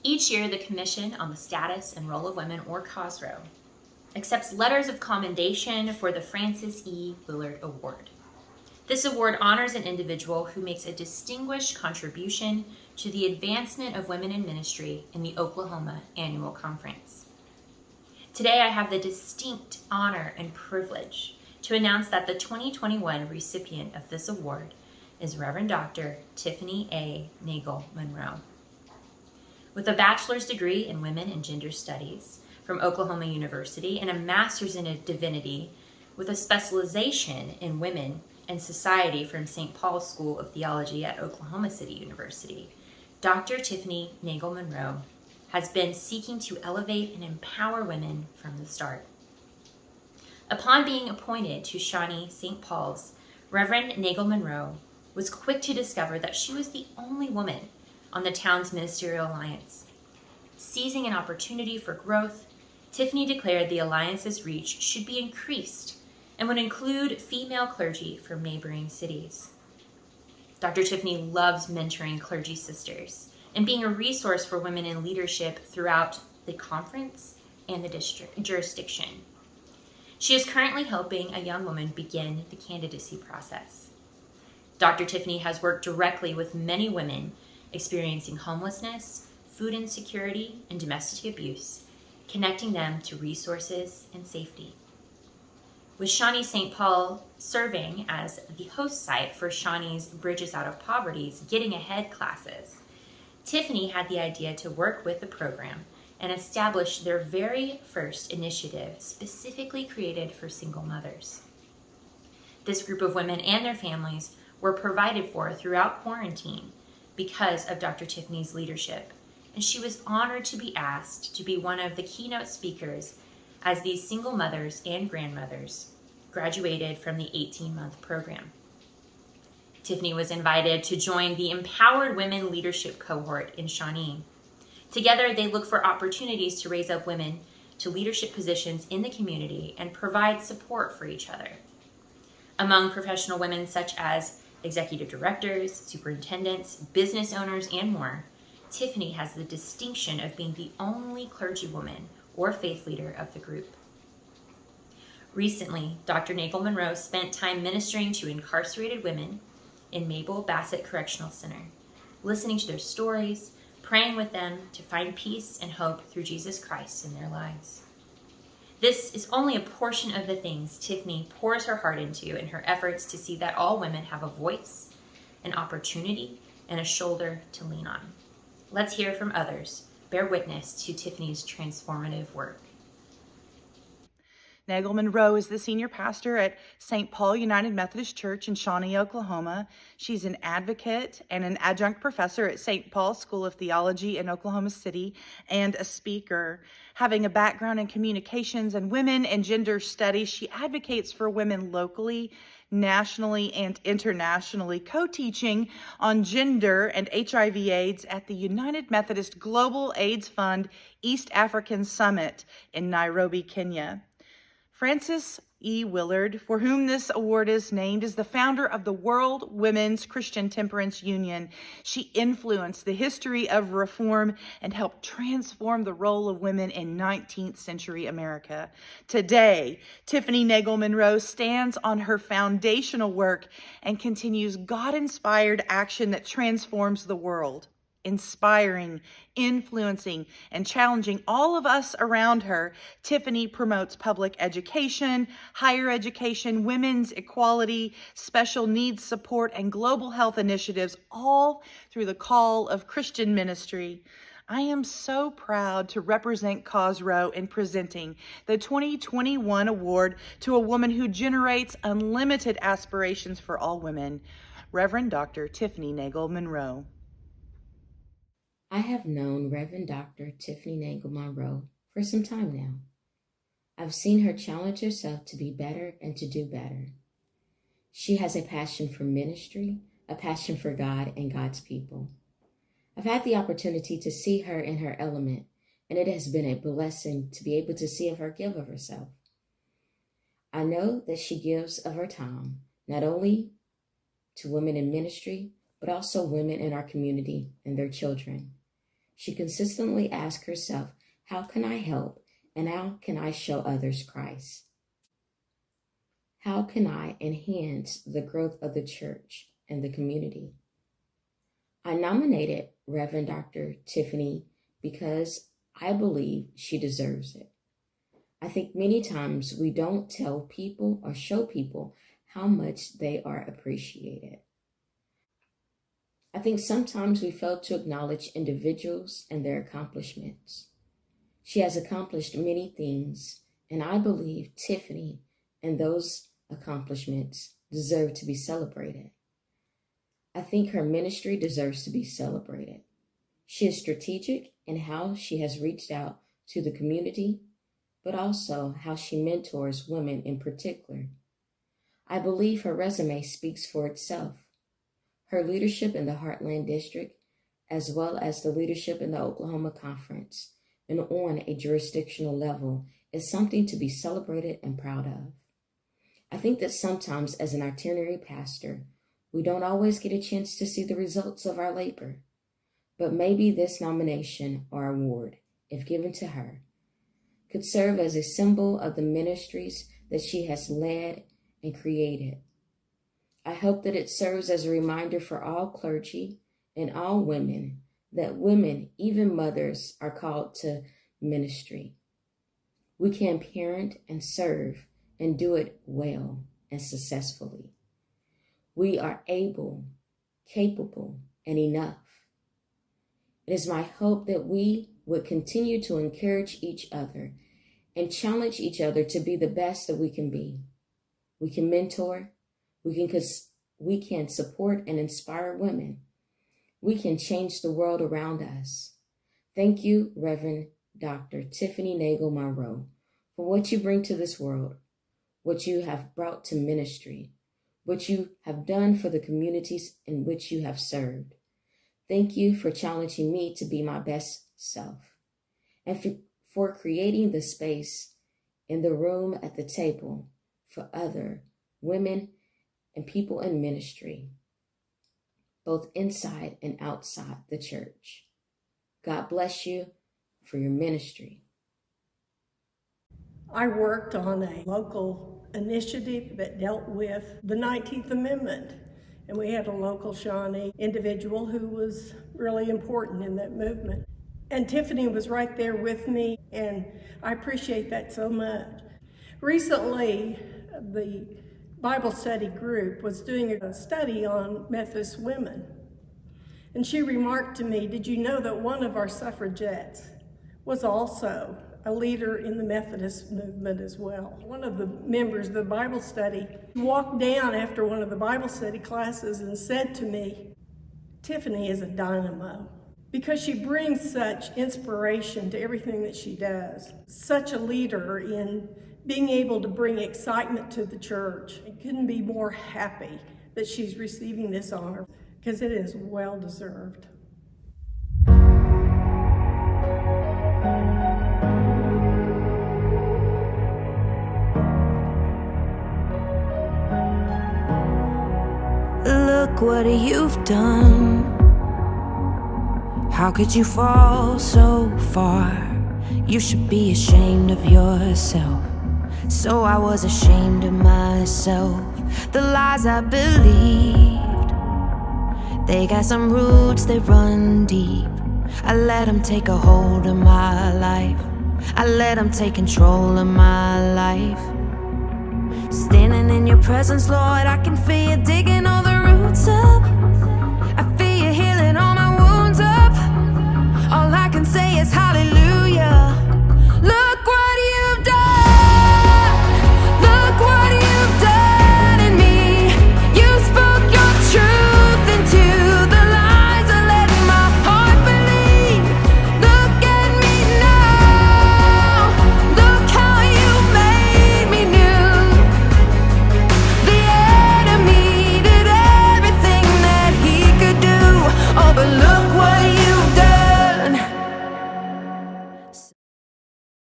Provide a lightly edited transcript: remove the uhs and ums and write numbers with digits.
Each year, the Commission on the Status and Role of Women, or COSROW, accepts letters of commendation for the Frances E. Willard Award. This award honors an individual who makes a distinguished contribution to the advancement of women in ministry in the Oklahoma Annual Conference. Today, I have the distinct honor and privilege to announce that the 2021 recipient of this award is Reverend Dr. Tiffany A. Nagel Monroe. With a bachelor's degree in Women and Gender Studies from Oklahoma University and a master's in divinity with a specialization in women and society from St. Paul's School of Theology at Oklahoma City University, Dr. Tiffany Nagel Monroe has been seeking to elevate and empower women from the start. Upon being appointed to Shawnee St. Paul's, Reverend Nagel Monroe was quick to discover that she was the only woman on the town's ministerial alliance. Seizing an opportunity for growth, Tiffany declared the alliance's reach should be increased and would include female clergy from neighboring cities. Dr. Tiffany loves mentoring clergy sisters and being a resource for women in leadership throughout the conference and the jurisdiction. She is currently helping a young woman begin the candidacy process. Dr. Tiffany has worked directly with many women experiencing homelessness, food insecurity, and domestic abuse, connecting them to resources and safety. With Shawnee St. Paul serving as the host site for Shawnee's Bridges Out of Poverty's Getting Ahead classes, Tiffany had the idea to work with the program and establish their very first initiative specifically created for single mothers. This group of women and their families were provided for throughout quarantine because of Dr. Tiffany's leadership, and she was honored to be asked to be one of the keynote speakers as these single mothers and grandmothers graduated from the 18-month program. Tiffany was invited to join the Empowered Women Leadership Cohort in Shawnee. Together, they look for opportunities to raise up women to leadership positions in the community and provide support for each other. Among professional women such as executive directors, superintendents, business owners, and more, Tiffany has the distinction of being the only clergywoman or faith leader of the group. Recently, Dr. Nagel Monroe spent time ministering to incarcerated women in Mabel Bassett Correctional Center, listening to their stories, praying with them to find peace and hope through Jesus Christ in their lives. This is only a portion of the things Tiffany pours her heart into in her efforts to see that all women have a voice, an opportunity, and a shoulder to lean on. Let's hear from others. Bear witness to Tiffany's transformative work. Nagel Monroe is the senior pastor at St. Paul United Methodist Church in Shawnee, Oklahoma. She's an advocate and an adjunct professor at St. Paul's School of Theology in Oklahoma City and a speaker. Having a background in communications and women and gender studies, she advocates for women locally, nationally, and internationally, co-teaching on gender and HIV/AIDS at the United Methodist Global AIDS Fund East African Summit in Nairobi, Kenya. Frances E. Willard, for whom this award is named, is the founder of the World Women's Christian Temperance Union. She influenced the history of reform and helped transform the role of women in 19th century America. Today, Tiffany Nagel Monroe stands on her foundational work and continues God-inspired action that transforms the world, inspiring, influencing, and challenging all of us around her. Tiffany promotes public education, higher education, women's equality, special needs support, and global health initiatives, all through the call of Christian ministry. I am so proud to represent COSROW in presenting the 2021 award to a woman who generates unlimited aspirations for all women, Reverend Dr. Tiffany Nagel Monroe. I have known Reverend Dr. Tiffany Nagel Monroe for some time now. I've seen her challenge herself to be better and to do better. She has a passion for ministry, a passion for God and God's people. I've had the opportunity to see her in her element, and it has been a blessing to be able to see her give of herself. I know that she gives of her time, not only to women in ministry, but also women in our community and their children. She consistently asks herself, how can I help and how can I show others Christ? How can I enhance the growth of the church and the community? I nominated Reverend Dr. Tiffany because I believe she deserves it. I think many times we don't tell people or show people how much they are appreciated. I think sometimes we fail to acknowledge individuals and their accomplishments. She has accomplished many things, and I believe Tiffany and those accomplishments deserve to be celebrated. I think her ministry deserves to be celebrated. She is strategic in how she has reached out to the community, but also how she mentors women in particular. I believe her resume speaks for itself. Her leadership in the Heartland District, as well as the leadership in the Oklahoma Conference and on a jurisdictional level, is something to be celebrated and proud of. I think that sometimes as an itinerary pastor, we don't always get a chance to see the results of our labor, but maybe this nomination or award, if given to her, could serve as a symbol of the ministries that she has led and created. I hope that it serves as a reminder for all clergy and all women that women, even mothers, are called to ministry. We can parent and serve and do it well and successfully. We are able, capable, and enough. It is my hope that we would continue to encourage each other and challenge each other to be the best that we can be. We can mentor, we can support and inspire women. We can change the world around us. Thank you, Reverend Dr. Tiffany Nagel Monroe, for what you bring to this world, what you have brought to ministry, what you have done for the communities in which you have served. Thank you for challenging me to be my best self and for creating the space in the room at the table for other women and people in ministry, both inside and outside the church. God bless you for your ministry. I worked on a local initiative that dealt with the 19th Amendment. And we had a local Shawnee individual who was really important in that movement. And Tiffany was right there with me, and I appreciate that so much. Recently, the Bible study group was doing a study on Methodist women. And she remarked to me, did you know that one of our suffragettes was also a leader in the Methodist movement as well? One of the members of the Bible study walked down after one of the Bible study classes and said to me, Tiffany is a dynamo, because she brings such inspiration to everything that she does. Such a leader in being able to bring excitement to the church. I couldn't be more happy that she's receiving this honor, because it is well deserved. Look what you've done. How could you fall so far? You should be ashamed of yourself. So I was ashamed of myself. The lies I believed, they got some roots that run deep. I let them take a hold of my life. I let them take control of my life. Standing in your presence, Lord, I can feel you digging all